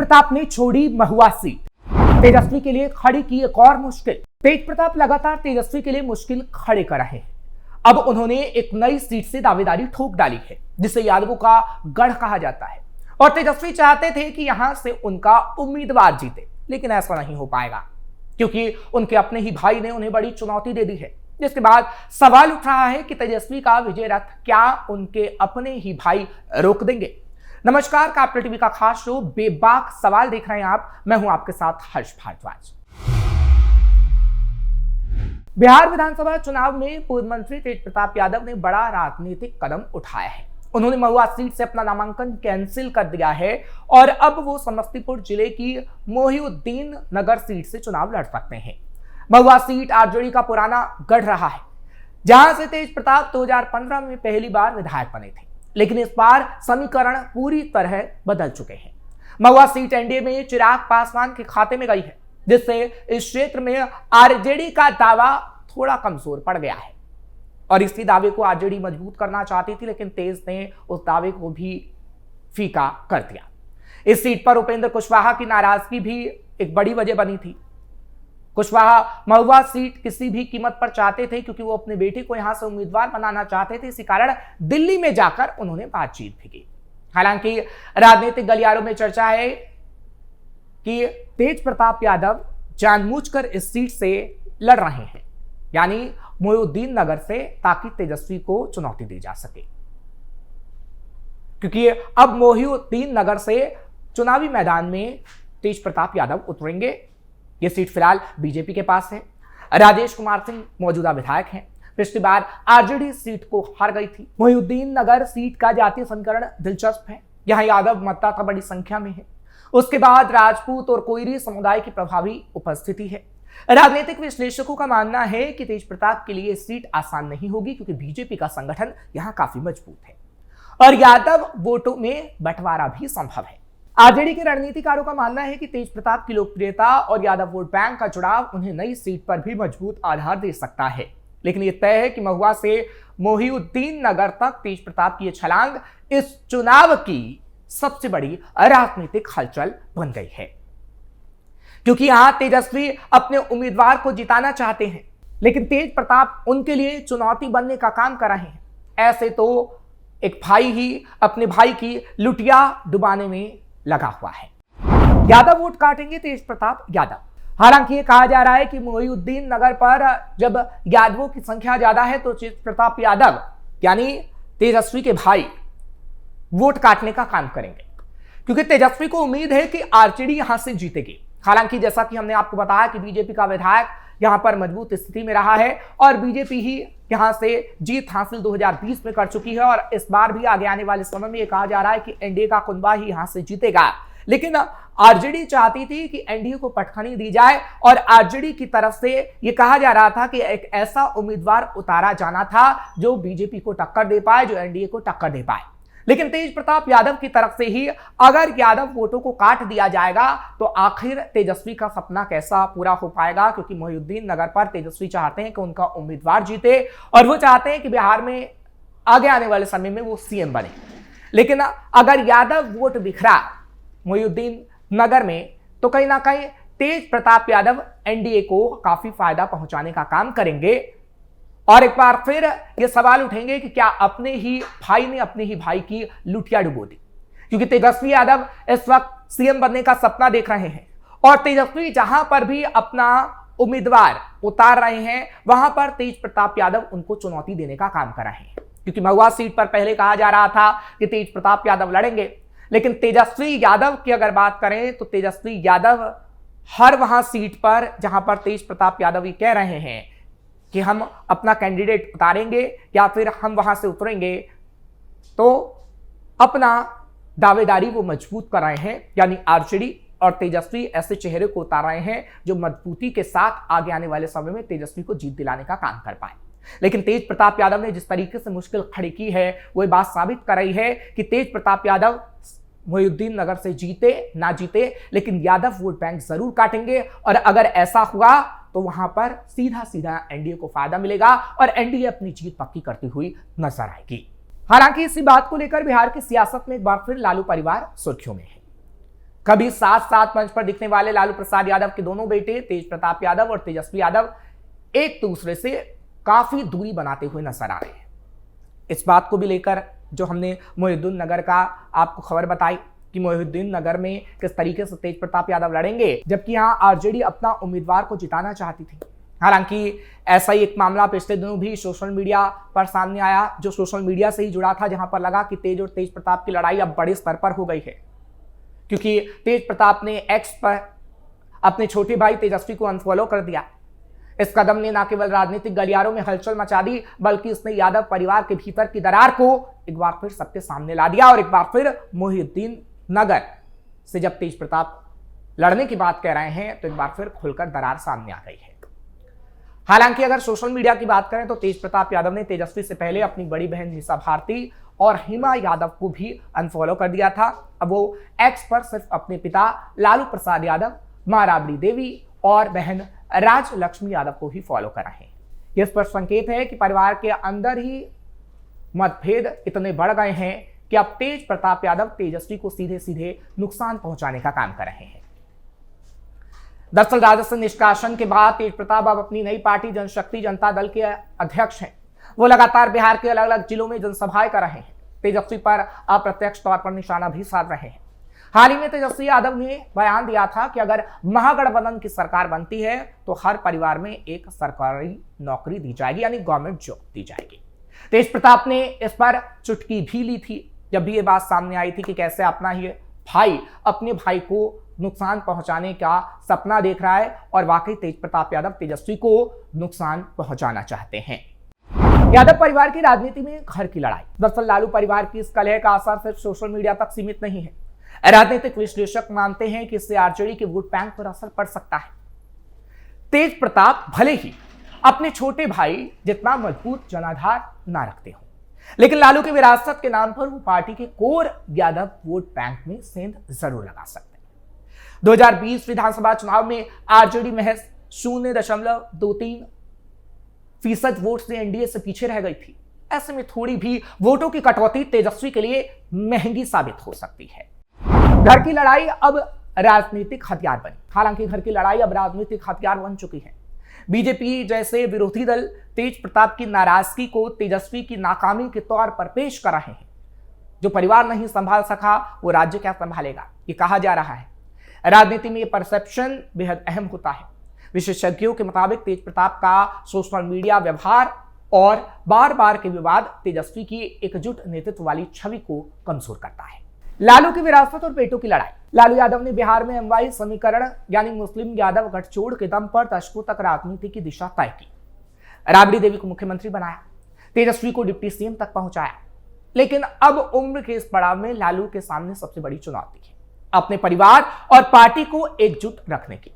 प्रताप ने छोड़ी महुआ सीट, तेजस्वी के लिए खड़ी की एक और मुश्किल। तेज प्रताप लगातार तेजस्वी के लिए मुश्किल खड़े कर रहे हैं। अब उन्होंने एक नई सीट से दावेदारी ठोक डाली है, जिसे यादवों का गढ़ कहा जाता है। और तेजस्वी चाहते थे कि यहां से उनका उम्मीदवार जीते, लेकिन ऐसा नहीं हो पाएगा, क्योंकि उनके अपने ही भाई ने उन्हें बड़ी चुनौती दे दी है। जिसके बाद सवाल उठ रहा है कि तेजस्वी का विजय रथ क्या उनके अपने ही भाई रोक देंगे। नमस्कार, कैपिटल टीवी का खास शो बेबाक सवाल देख रहे हैं आप। मैं हूं आपके साथ हर्ष भारद्वाज। बिहार विधानसभा चुनाव में पूर्व मंत्री तेज प्रताप यादव ने बड़ा राजनीतिक कदम उठाया है। उन्होंने महुआ सीट से अपना नामांकन कैंसिल कर दिया है और अब वो समस्तीपुर जिले की मोहिउद्दीन नगर सीट से चुनाव लड़ सकते हैं। महुआ सीट आरजेडी का पुराना गढ़ रहा है, जहां से तेज प्रताप 2015 में पहली बार विधायक बने थे, लेकिन इस बार समीकरण पूरी तरह बदल चुके हैं। महुआ सीट एनडीए में चिराग पासवान के खाते में गई है, जिससे इस क्षेत्र में आरजेडी का दावा थोड़ा कमजोर पड़ गया है। और इसी दावे को आरजेडी मजबूत करना चाहती थी, लेकिन तेज ने उस दावे को भी फीका कर दिया। इस सीट पर उपेंद्र कुशवाहा की नाराजगी भी एक बड़ी वजह बनी थी। कुशवाहा महुआ सीट किसी भी कीमत पर चाहते थे, क्योंकि वो अपने बेटे को यहां से उम्मीदवार बनाना चाहते थे। इसी कारण दिल्ली में जाकर उन्होंने बातचीत भी की। हालांकि राजनीतिक गलियारों में चर्चा है कि तेज प्रताप यादव जानबूझकर इस सीट से लड़ रहे हैं, यानी मोहिउद्दीन नगर से, ताकि तेजस्वी को चुनौती दी जा सके। क्योंकि अब मोहिउद्दीन नगर से चुनावी मैदान में तेज प्रताप यादव उतरेंगे। यह सीट फिलहाल बीजेपी के पास है। राजेश कुमार सिंह मौजूदा विधायक हैं। पिछली बार आरजेडी सीट को हार गई थी। मोहिउद्दीन नगर सीट का जातीय समीकरण दिलचस्प है। यहां यादव मतदाता बड़ी संख्या में है। उसके बाद राजपूत और कोयरी समुदाय की प्रभावी उपस्थिति है। राजनीतिक विश्लेषकों का मानना है कि तेज प्रताप के लिए सीट आसान नहीं होगी, क्योंकि बीजेपी का संगठन यहां काफी मजबूत है और यादव वोटों में बंटवारा भी संभव है। आरजेडी के रणनीतिकारों का मानना है कि तेज प्रताप की लोकप्रियता और यादव वोट बैंक का जुड़ाव उन्हें नई सीट पर भी मजबूत आधार दे सकता है। लेकिन यह तय है कि महुआ से मोहिउद्दीन नगर तक तेज प्रताप की छलांग इस चुनाव की सबसे बड़ी राजनीतिक हलचल बन गई है, क्योंकि यहां तेजस्वी अपने उम्मीदवार को जिताना चाहते हैं, लेकिन तेज प्रताप उनके लिए चुनौती बनने का काम कर रहे हैं। ऐसे तो एक भाई ही अपने भाई की लुटिया डुबाने में लगा हुआ है। यादव वोट काटेंगे तेज प्रताप यादव। हालांकि ये कहा जा रहा है कि मोहिउद्दीन नगर पर जब यादवों की संख्या ज्यादा है, तो तेज प्रताप यादव यानी तेजस्वी के भाई वोट काटने का काम करेंगे, क्योंकि तेजस्वी को उम्मीद है कि आरजेडी यहां से जीतेगी। हालांकि जैसा कि हमने आपको बताया कि बीजेपी का विधायक यहां पर मजबूत स्थिति में रहा है और बीजेपी ही यहां से जीत हासिल 2020 में कर चुकी है, और इस बार भी आगे आने वाले समय में यह कहा जा रहा है कि एनडीए का कुनबा ही यहां से जीतेगा। लेकिन आरजेडी चाहती थी कि एनडीए को पटखनी दी जाए, और आरजेडी की तरफ से यह कहा जा रहा था कि एक ऐसा उम्मीदवार उतारा जाना था जो बीजेपी को टक्कर दे पाए, जो एनडीए को टक्कर दे पाए। लेकिन तेज प्रताप यादव की तरफ से ही अगर यादव वोटों को काट दिया जाएगा, तो आखिर तेजस्वी का सपना कैसा पूरा हो पाएगा, क्योंकि मोहिउद्दीन नगर पर तेजस्वी चाहते हैं कि उनका उम्मीदवार जीते, और वो चाहते हैं कि बिहार में आगे आने वाले समय में वो सीएम बने। लेकिन अगर यादव वोट बिखरा मोहिउद्दीन नगर में, तो कहीं ना कहीं तेज प्रताप यादव एनडीए को काफी फायदा पहुंचाने का काम करेंगे। और एक बार फिर ये सवाल उठेंगे कि क्या अपने ही भाई ने अपने ही भाई की लुटिया डुबो दी, क्योंकि तेजस्वी यादव इस वक्त सीएम बनने का सपना देख रहे हैं, और तेजस्वी जहां पर भी अपना उम्मीदवार उतार रहे हैं, वहां पर तेज प्रताप यादव उनको चुनौती देने का काम कर रहे हैं। क्योंकि महुआ सीट पर पहले कहा जा रहा था कि तेज प्रताप यादव लड़ेंगे, लेकिन तेजस्वी यादव की अगर बात करें तो तेजस्वी यादव हर वहां सीट पर जहां पर तेज प्रताप यादव ये कह रहे हैं कि हम अपना कैंडिडेट उतारेंगे या फिर हम वहां से उतरेंगे, तो अपना दावेदारी वो मजबूत कर रहे हैं। यानी आरजेडी और तेजस्वी ऐसे चेहरे को उतार रहे हैं जो मजबूती के साथ आगे आने वाले समय में तेजस्वी को जीत दिलाने का काम कर पाए। लेकिन तेज प्रताप यादव ने जिस तरीके से मुश्किल खड़ी की है, वो ये बात साबित कर रही है कि तेज प्रताप यादव मोहिउद्दीन नगर से जीते ना जीते, लेकिन यादव वोट बैंक जरूर काटेंगे। और अगर ऐसा हुआ तो वहां पर सीधा सीधा एनडीए को फायदा मिलेगा और एनडीए अपनी जीत पक्की करती हुई नजर आएगी। हालांकि इसी बात को लेकर बिहार की सियासत में एक बार फिर लालू परिवार सुर्खियों में है। कभी साथ साथ मंच पर दिखने वाले लालू प्रसाद यादव के दोनों बेटे तेज प्रताप यादव और तेजस्वी यादव एक दूसरे से काफी दूरी बनाते हुए नजर आ रहे हैं। इस बात को भी लेकर जो हमने मोहिउद्दीन नगर का आपको खबर बताई कि मोहिउद्दीन नगर में किस तरीके से तेज प्रताप यादव लड़ेंगे, जबकि यहां आरजेडी अपना उम्मीदवार को जिताना चाहती थी। हालांकि ऐसा ही एक मामला पिछले दिनों भी सोशल मीडिया पर सामने आया, जो सोशल मीडिया से ही जुड़ा था, जहां पर लगा कि तेज और तेज प्रताप की लड़ाई अब बड़े स्तर पर हो गई है, क्योंकि तेज प्रताप ने एक्स पर अपने छोटे भाई तेजस्वी को अनफॉलो कर दिया। इस कदम ने न केवल राजनीतिक गलियारों में हलचल मचा दी, बल्कि इसने यादव परिवार के भीतर की दरार को एक बार फिर सबके सामने ला दिया। और एक बार फिर मोहिउद्दीन नगर से जब तेज प्रताप लड़ने की बात कह रहे हैं तो एक बार फिर खुलकर दरार सामने आ गई है। हालांकि अगर सोशल मीडिया की बात करें तो तेज प्रताप यादव ने तेजस्वी से पहले अपनी बड़ी बहन निशा भारती और हिमा यादव को भी अनफॉलो कर दिया था। अब वो एक्स पर सिर्फ अपने पिता लालू प्रसाद यादव, मां राबड़ी देवी और बहन राज लक्ष्मी यादव को ही फॉलो कर रहे हैं। यह स्पष्ट संकेत है कि परिवार के अंदर ही मतभेद इतने बढ़ गए हैं कि अब तेज प्रताप यादव तेजस्वी को सीधे सीधे नुकसान पहुंचाने का काम कर रहे हैं। दरअसल राजस्व निष्कासन के बाद तेज प्रताप अब अपनी नई पार्टी जनशक्ति जनता दल के अध्यक्ष हैं। वो लगातार बिहार के अलग अलग जिलों में जनसभाएं कर रहे हैं। तेजस्वी पर अप्रत्यक्ष तौर पर निशाना भी साध रहे हैं। हाल ही में तेजस्वी यादव ने बयान दिया था कि अगर महागठबंधन की सरकार बनती है तो हर परिवार में एक सरकारी नौकरी दी जाएगी, यानी गवर्नमेंट जॉब दी जाएगी। तेज प्रताप ने इस पर चुटकी भी ली थी जब भी ये बात सामने आई थी कि कैसे अपना ही भाई अपने भाई को नुकसान पहुंचाने का सपना देख रहा है, और वाकई तेज प्रताप यादव तेजस्वी को नुकसान पहुंचाना चाहते हैं। यादव परिवार की राजनीति में घर की लड़ाई। दरअसल लालू परिवार की इस कलह का असर सिर्फ सोशल मीडिया तक सीमित नहीं है। राजनीतिक विश्लेषक मानते हैं कि इससे आरजेडी के वोट बैंक पर असर पड़ सकता है। तेज प्रताप भले ही अपने छोटे भाई जितना मजबूत जनाधार ना रखते हो, लेकिन लालू की विरासत के नाम पर वो पार्टी के कोर यादव वोट बैंक में सेंध जरूर लगा सकते हैं। 2020 विधानसभा चुनाव में आरजेडी महज 0.23% वोट से एनडीए से पीछे रह गई थी। ऐसे में थोड़ी भी वोटों की कटौती तेजस्वी के लिए महंगी साबित हो सकती है। घर की लड़ाई अब राजनीतिक हथियार बनी। हालांकि घर की लड़ाई अब राजनीतिक हथियार बन चुकी है। बीजेपी जैसे विरोधी दल तेज प्रताप की नाराजगी को तेजस्वी की नाकामी के तौर पर पेश कर रहे हैं। जो परिवार नहीं संभाल सका वो राज्य क्या संभालेगा, ये कहा जा रहा है। राजनीति में ये परसेप्शन बेहद अहम होता है। विशेषज्ञों के मुताबिक तेज प्रताप का सोशल मीडिया व्यवहार और बार बार के विवाद तेजस्वी की एकजुट नेतृत्व वाली छवि को कमजोर करता है। लालू की विरासत और बेटों की लड़ाई। लालू यादव ने बिहार में एमवाई समीकरण यानी मुस्लिम यादव गठजोड़ के दम पर दशकों तक राजनीति की दिशा तय की। राबड़ी देवी को मुख्यमंत्री बनाया, तेजस्वी को डिप्टी सीएम तक पहुंचाया। लेकिन अब उम्र के इस पड़ाव में लालू के सामने सबसे बड़ी चुनौती है अपने परिवार और पार्टी को एकजुट रखने की।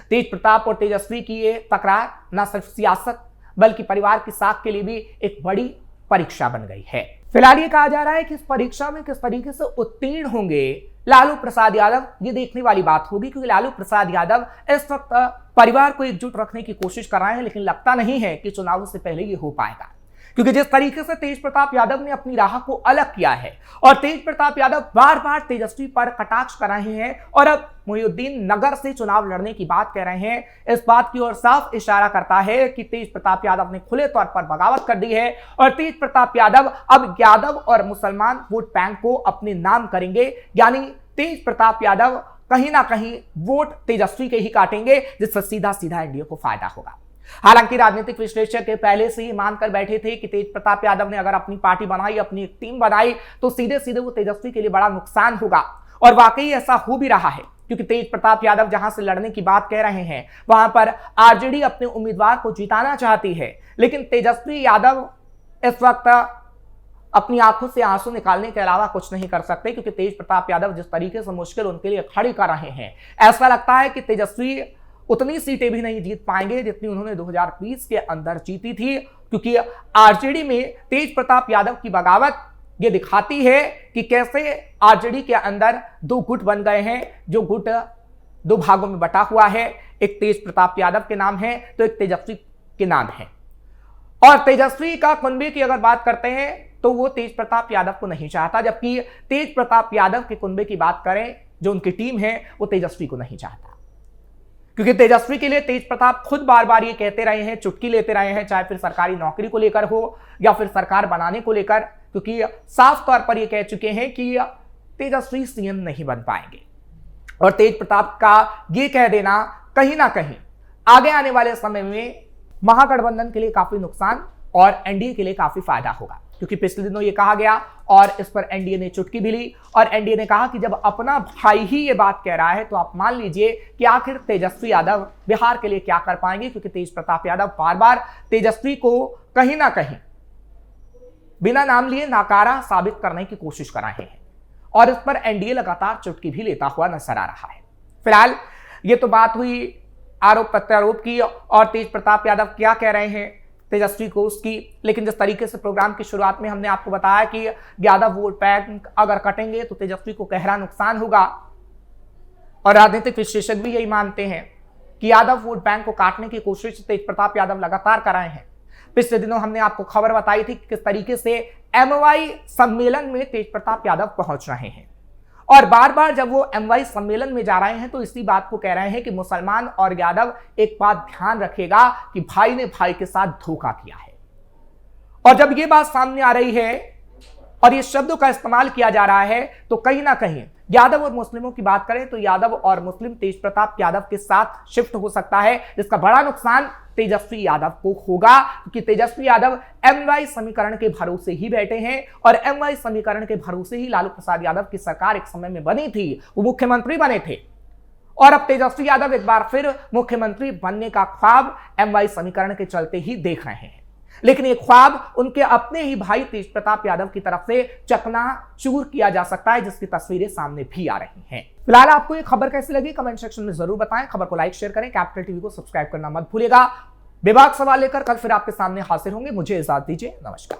तेज प्रताप और तेजस्वी की ये तकरार न सिर्फ सियासत बल्कि परिवार की साख के लिए भी एक बड़ी परीक्षा बन गई है। फिलहाल ये कहा जा रहा है कि इस परीक्षा में किस तरीके से उत्तीर्ण होंगे लालू प्रसाद यादव, ये देखने वाली बात होगी, क्योंकि लालू प्रसाद यादव इस वक्त परिवार को एकजुट रखने की कोशिश कर रहे हैं, लेकिन लगता नहीं है कि चुनाव से पहले ये हो पाएगा। क्योंकि जिस तरीके से तेज प्रताप यादव ने अपनी राह को अलग किया है और तेज प्रताप यादव बार बार तेजस्वी पर कटाक्ष कर रहे हैं और अब मोहिउद्दीन नगर से चुनाव लड़ने की बात कह रहे हैं, इस बात की ओर साफ इशारा करता है कि तेज प्रताप यादव ने खुले तौर पर बगावत कर दी है और तेज प्रताप यादव अब यादव और मुसलमान वोट बैंक को अपने नाम करेंगे। यानी तेज प्रताप यादव कहीं ना कहीं वोट तेजस्वी के ही काटेंगे, जिससे सीधा सीधा एनडीए को फायदा होगा। हालांकि राजनीतिक विश्लेषक मानकर से ही मानकर बैठे थे कि तेज प्रताप यादव ने अगर अपनी पार्टी बनाई, अपनी एक टीम बनाई, तो सीधे सीधे वो तेजस्वी के लिए बड़ा नुकसान होगा। और वाकई ऐसा हो भी रहा है, क्योंकि तेज प्रताप यादव जहां से लड़ने की बात कह रहे हैं वहां पर आरजेडी अपने उम्मीदवार को जिताना चाहती है, लेकिन तेजस्वी यादव इस वक्त अपनी आंखों से आंसू निकालने के अलावा कुछ नहीं कर सकते, क्योंकि तेज प्रताप यादव जिस तरीके से मुश्किल उनके लिए खड़ी कर रहे हैं, ऐसा लगता है कि तेजस्वी उतनी सीटें भी नहीं जीत पाएंगे जितनी उन्होंने 2020 के अंदर जीती थी। क्योंकि आरजेडी में तेज प्रताप यादव की बगावत ये दिखाती है कि कैसे आरजेडी के अंदर दो गुट बन गए हैं, जो गुट दो भागों में बटा हुआ है। एक तेज प्रताप यादव के नाम है तो एक तेजस्वी के नाम है। और तेजस्वी का कुनबे की अगर बात करते हैं तो वो तेज प्रताप यादव को नहीं चाहता, जबकि तेज प्रताप यादव के कुनबे की बात करें जो उनकी टीम है वो तेजस्वी को नहीं चाहता, क्योंकि तेजस्वी के लिए तेज प्रताप खुद बार बार ये कहते रहे हैं, चुटकी लेते रहे हैं, चाहे फिर सरकारी नौकरी को लेकर हो या फिर सरकार बनाने को लेकर, क्योंकि साफ तौर पर ये कह चुके हैं कि तेजस्वी सीएम नहीं बन पाएंगे। और तेज प्रताप का ये कह देना कहीं ना कहीं आगे आने वाले समय में महागठबंधन के लिए काफी नुकसान और एनडीए के लिए काफी फायदा होगा, क्योंकि पिछले दिनों ये कहा गया और इस पर एनडीए ने चुटकी भी ली और एनडीए ने कहा कि जब अपना भाई ही ये बात कह रहा है तो आप मान लीजिए कि आखिर तेजस्वी यादव बिहार के लिए क्या कर पाएंगे, क्योंकि तेज प्रताप यादव बार बार तेजस्वी को कहीं ना कहीं बिना नाम लिए नाकारा साबित करने की कोशिश कर रहे हैं और इस पर एनडीए लगातार चुटकी भी लेता हुआ नजर आ रहा है। फिलहाल ये तो बात हुई आरोप प्रत्यारोप की और तेज प्रताप यादव क्या कह रहे हैं तेजस्वी को उसकी, लेकिन जिस तरीके से प्रोग्राम की शुरुआत में हमने आपको बताया कि यादव वोट बैंक अगर कटेंगे तो तेजस्वी को गहरा नुकसान होगा और राजनीतिक विशेषज्ञ भी यही मानते हैं कि यादव वोट बैंक को काटने की कोशिश तेज प्रताप यादव लगातार कर रहे हैं। पिछले दिनों हमने आपको खबर बताई थी कि किस तरीके से एमवाई सम्मेलन में तेज प्रताप यादव पहुंच रहे हैं और बार बार जब वो एमवाई सम्मेलन में जा रहे हैं तो इसी बात को कह रहे हैं कि मुसलमान और यादव एक बात ध्यान रखेगा कि भाई ने भाई के साथ धोखा किया है। और जब ये बात सामने आ रही है और ये शब्दों का इस्तेमाल किया जा रहा है तो कहीं ना कहीं यादव और मुस्लिमों की बात करें तो यादव और मुस्लिम तेज प्रताप यादव के साथ शिफ्ट हो सकता है, जिसका बड़ा नुकसान तेजस्वी यादव को होगा, क्योंकि तेजस्वी यादव एमवाई समीकरण के भरोसे ही बैठे हैं और एमवाई समीकरण के भरोसे ही लालू प्रसाद यादव की सरकार एक समय में बनी थी, वो मुख्यमंत्री बने थे और अब तेजस्वी यादव एक बार फिर मुख्यमंत्री बनने का ख्वाब एमवाई समीकरण के चलते ही देख रहे हैं। लेकिन ये ख्वाब उनके अपने ही भाई तेज प्रताप यादव की तरफ से चकनाचूर किया जा सकता है, जिसकी तस्वीरें सामने भी आ रही हैं। फिलहाल आपको ये खबर कैसी लगी कमेंट सेक्शन में जरूर बताएं। खबर को लाइक शेयर करें, कैपिटल टीवी को सब्सक्राइब करना मत भूलिएगा। बेबाक सवाल लेकर कल फिर आपके सामने हाजिर होंगे। मुझे इजाजत दीजिए, नमस्कार।